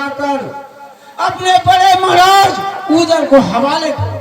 बुलाकर अपने बड़े महाराज उदर को हवाले करो।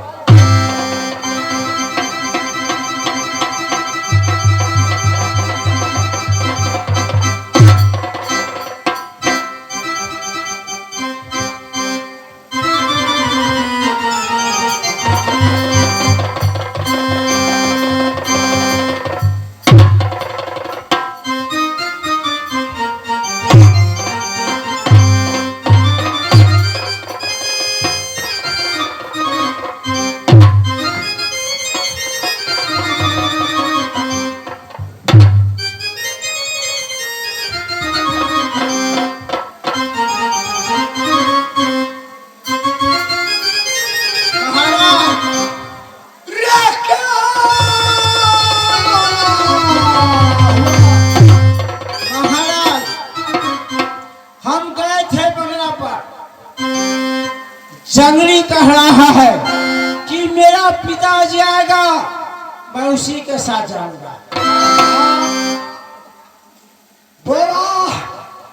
जंगली कह रहा है कि मेरा पिताजी आएगा, मैं उसी के साथ जाऊंगा। बोला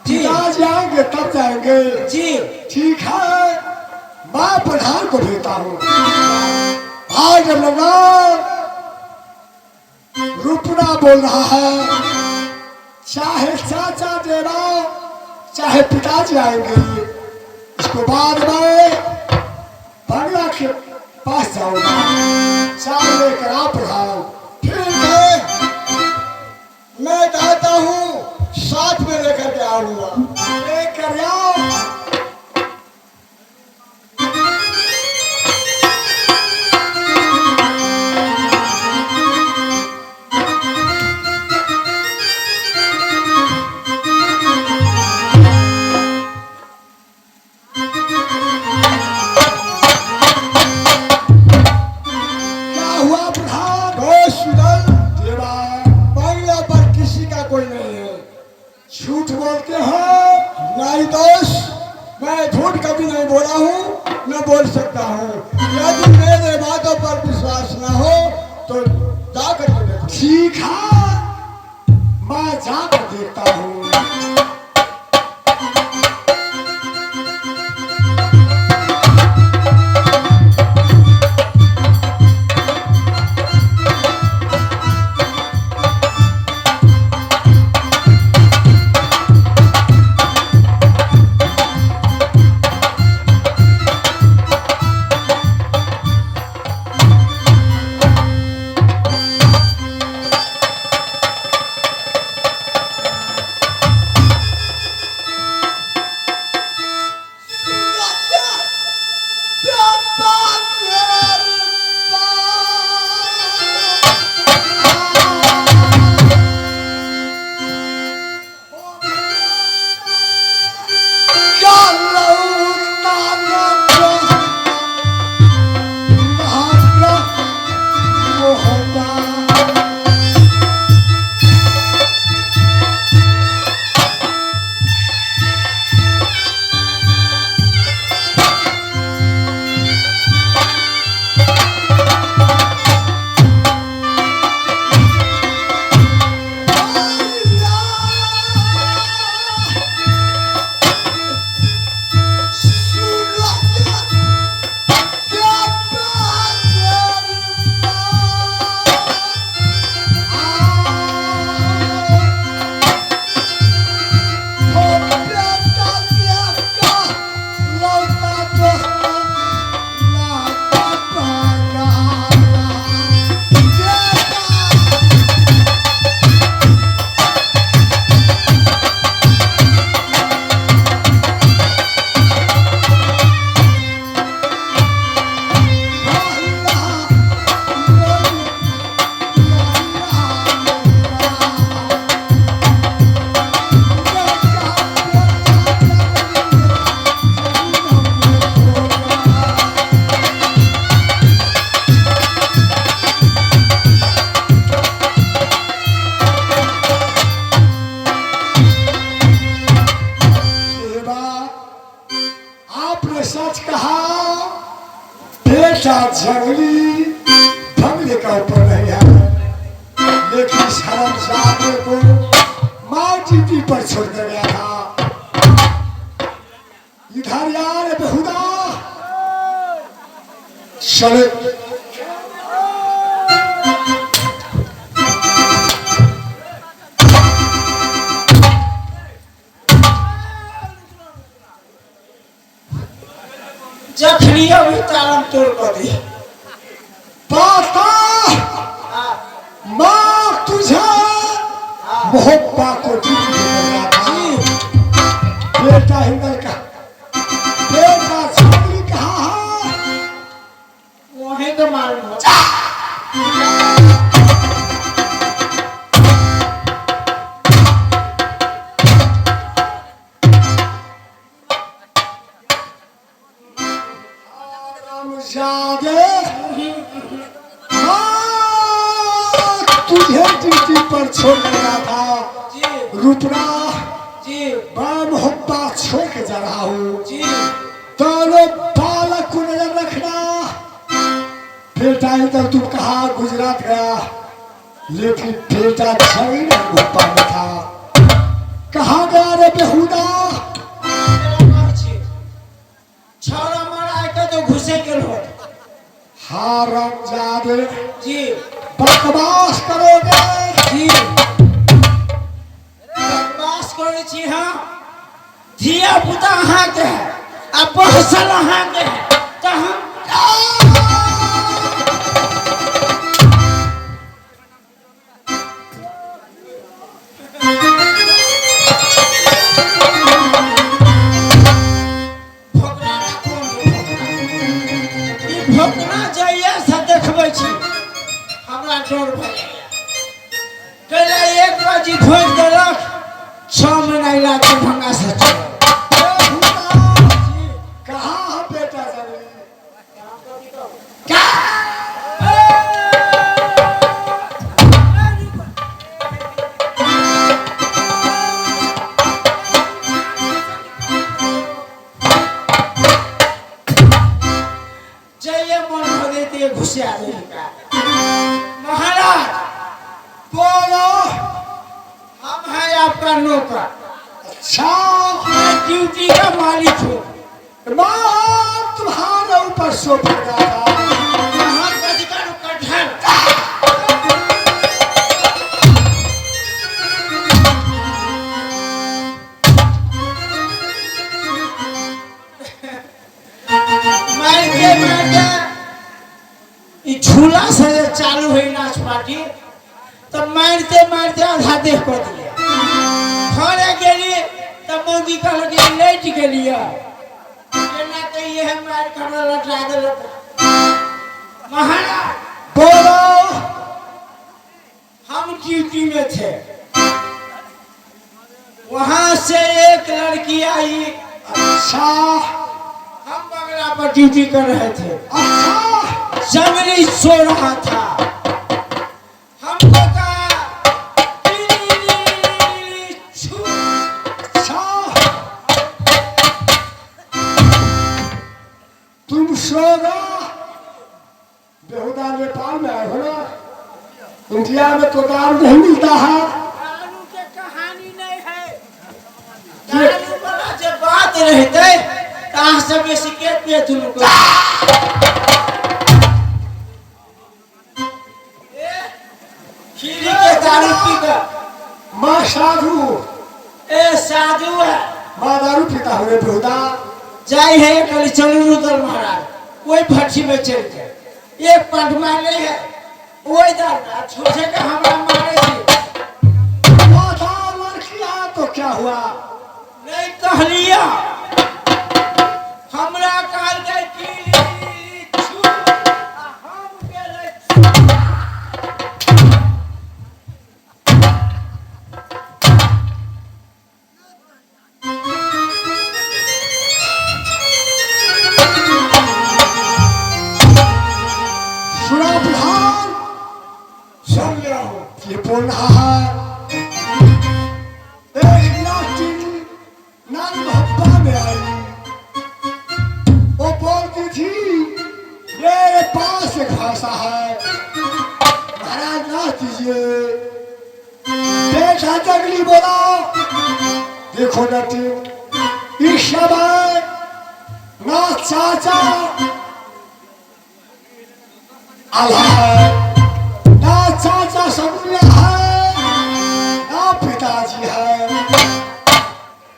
पिताजी आएंगे तब जाएंगे। जी ठीक है, मैं प्रधान को भेजता हूँ। आज लगा रुपना बोल रहा है, चाहे चाचा देना चाहे पिताजी आएंगे, इसके बाद में बंगला के पास जाऊंगा। चाय लेकर आप प्रधान। ठीक है, मैं चाहता हूँ साथ में लेकर के आऊंगा। लेकर आओ। झूठ बोलते हो नहीं दोस्त, मैं झूठ कभी नहीं बोला हूँ न बोल सकता हूँ। यदि मेरे बातों पर विश्वास न हो तो जाकर के देखो। ठीक है, मैं जाकर देखता हूँ। जंगली बंगले का ऊपर नहीं है, लेकिन शर्मसार को माँ जीती पर छोड़ कर गया था। इधर यार बेहुदा चले। जखनी अभी तारम तोड़ कर दी पाता माँ तुझे मोहब्बा को जीत देगा था। बेटा हिंदल का बेटा छात्री कहाँ है? वहीं तो मालूम हो। जागे तुझे ड्यूटी पर छोड़ रहा था जी रुपना जी मैं मोहब्बा छोड़ के जा रहा हूँ। जी दोनों बालक को नजर रखना। बेटा इधर तुम कहा गुजरात गया लेकिन बेटा छवि नहीं मोहब्बा में था। कहाँ गया रे बेहुदा? छौरा मरा के तो घुसे के हो। हारम जादे जी बकवास करोगे जी बकवास करे छी हम। धिया पुता अहाँ के है आ पहसल अहाँ के है तो हम भोकना जाइए से देखबै छी हमरा डर भऽ जाइए। कहले एक बाजी खोज देलक 6 महीना इलाज दरभंगा से चल। कहाँ है बेटा जाने? क्या जाइए मन हो देते घुसे आ जाएगा। महाराज बोलो। हम हैं आपका नौकर। अच्छा मैं ड्यूटी का मालिक हूँ। माँ तुम्हारे ऊपर सो पड़ा था। यहाँ कचकर कटहल मारके ई झूला से चालू हुई नाच पार्टी तो मारते मारते आधा देह कर दिया। घरे गेली तो मौगी कहल कि लेट गेलिए केना कहिए हम मार कर लटा देलक। महाराज बोलो। हम ड्यूटी में थे वहां से एक लड़की आई। अच्छा हम बंगला पर ड्यूटी कर रहे थे। अच्छा जंगली सो रहा था। हमको कहा छू। अच्छा तुम सोना बेहुदा नेपाल में आए हो ना? इंडिया में तो दाल नहीं मिलता है। दारू के कहानी नहीं है। दारू वाला जब बात रहते कहाँ से बेसी के पे तुमको खीरी के दारू पी कर माँ साधु ए साधु है माँ दारू पीता हुए बेहुदा। जाए है कल चलू रुदल महाराज कोई भट्टी में चल गए एक पंड मारे है वही दारू छोटे का हमरा मारे थी। माता लड़कियाँ तो क्या हुआ? नहीं कहलिया हमरा कहल गए कि छू आ हम गेलै सुना प्रधान सुन रहा हूँ। ये बोल रहा है एक लड़की नानी मोहब्बा में आई। वो बोलती थी मेरे पास एक भाषा है महाराज ना कीजिए। बेटा जंगली बोला देखो नटी इस समय ना चाचा आला है, ना चाचा समुद्र है, ना पिताजी है।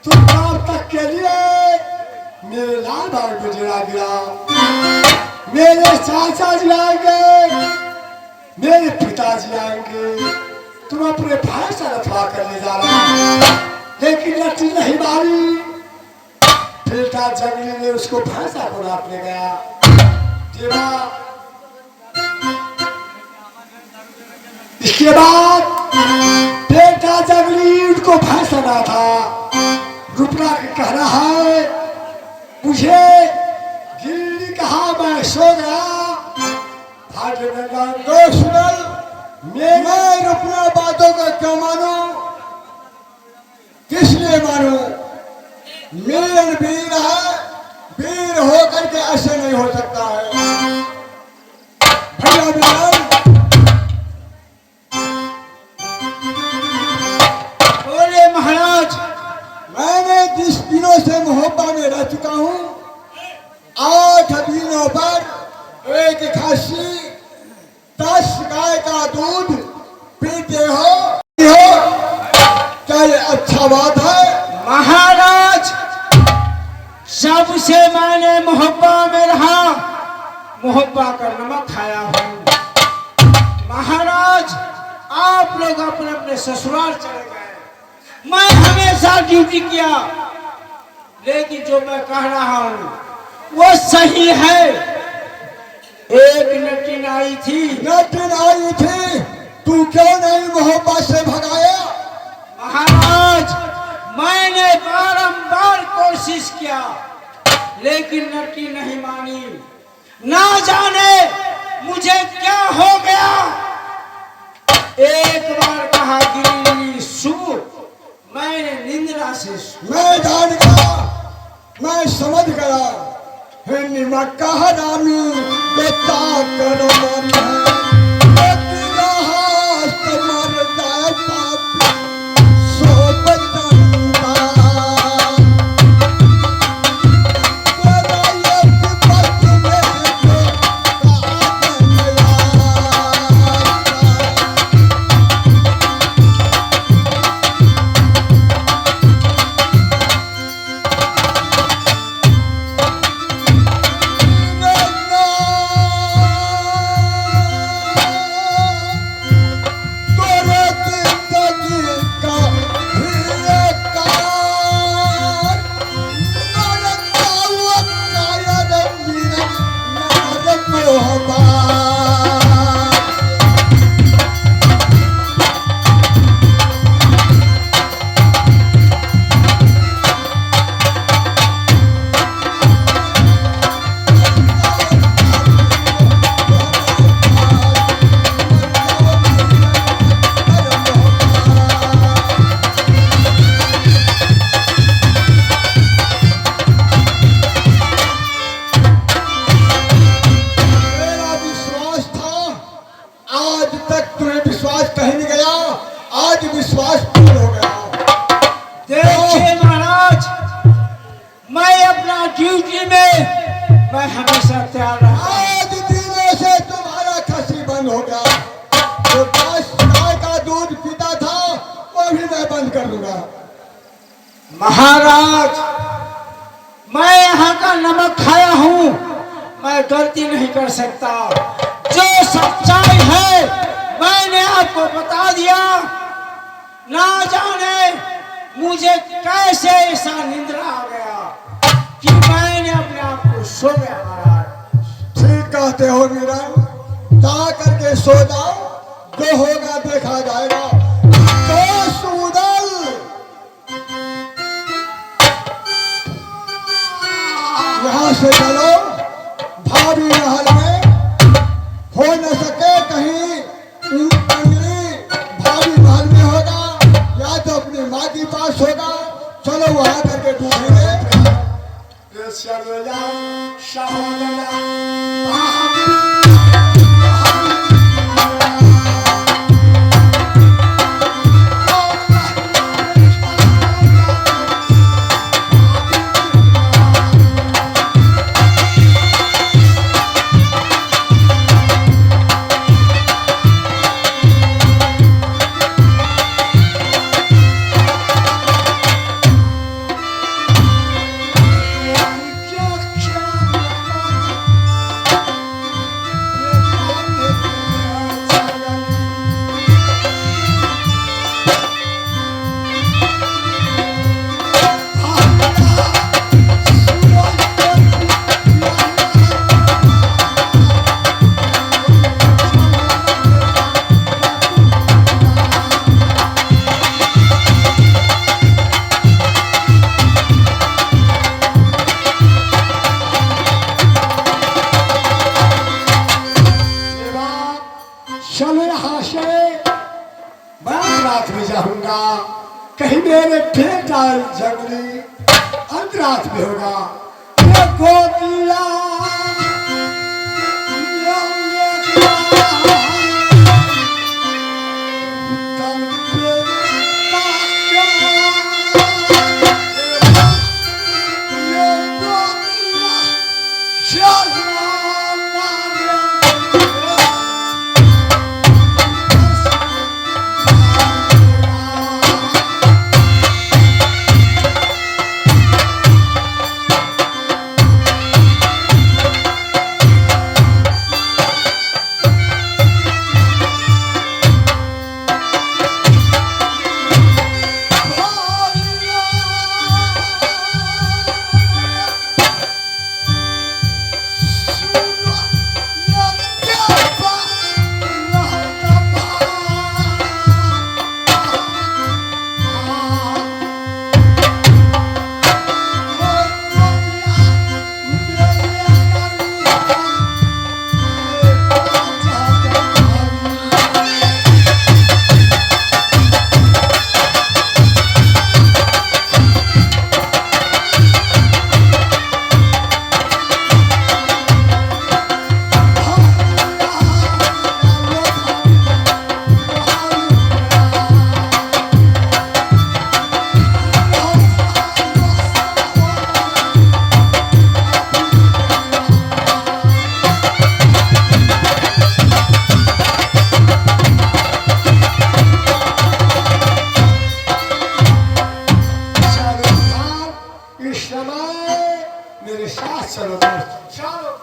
तुम तब तक के लिए मेरे लाल बाग को जला दिया। मेरे चाचा जी आएंगे, मेरे पिताजी आएंगे, तुम अपने भाई से रफा करने जा रहा है, लेकिन लट्टी नहीं मारी। बेटा जंगली ने उसको भैंसा को नापने गया। देवा इसके बाद बेटा जंगली उनको भैंसा ना था। रुपना के कह रहा है मुझे गिल्ली कहा, मैं सो गया। मैं रुपना बातों का क्यों मानू, किस लिए मानू? मीर वीर है, वीर होकर के ऐसे नहीं हो सकता है। भैया बिलाल, बोले महाराज। मैंने जिस दिनों से मोहब्बा में रह चुका हूँ, 8 दिनों पर एक खासी 10 गाय का दूध पीते हो, क्या ये अच्छा बात है? महाराज जब से मैंने मोहब्बा में रहा, मोहब्बा का नमक खाया हूँ। महाराज आप लोग अपने अपने ससुराल चले गए, मैं हमेशा ड्यूटी किया, लेकिन जो मैं कह रहा हूँ वो सही है। एक नटीन आई थी, नटीन आई थी, तू क्यों नहीं मोहब्बत से भगाया? महाराज मैंने बारंबार कोशिश किया, लेकिन नटी नहीं मानी। ना जाने मुझे क्या हो गया। एक बार कहा गिरी सू, मैंने निंद्रा से मैं जान गया, मैं समझ गया। हिंदी मक्का हरामी बेटा करो मरी है, मर जाए पापी सो बचंदा। ड्यूटी में मैं हमेशा तैयार रहा। आज दिनों से तुम्हारा खसी बंद हो गया। जो 10 गाय का दूध पीता था वो भी मैं बंद कर दूंगा। महाराज मैं यहाँ का नमक खाया हूँ, मैं गलती नहीं कर सकता। जो सच्चाई है मैंने आपको बता दिया। ना जाने मुझे कैसे ऐसा निंद्रा आ गया कि मैंने अपने आप को सो गया। महाराज ठीक कहते हो मीरा, जा करके सो जाओ, जो होगा देखा जाएगा। तो सूदल यहाँ से चलो, भाभी महल में हो न सके कहीं भाभी महल में होगा या तो अपनी माँ के पास होगा। चलो वहां करके ढूंढेंगे। रात में जाऊंगा, कहीं मेरे बेटा जंगली अंतरात में होगा। ये गोपिया Shut up!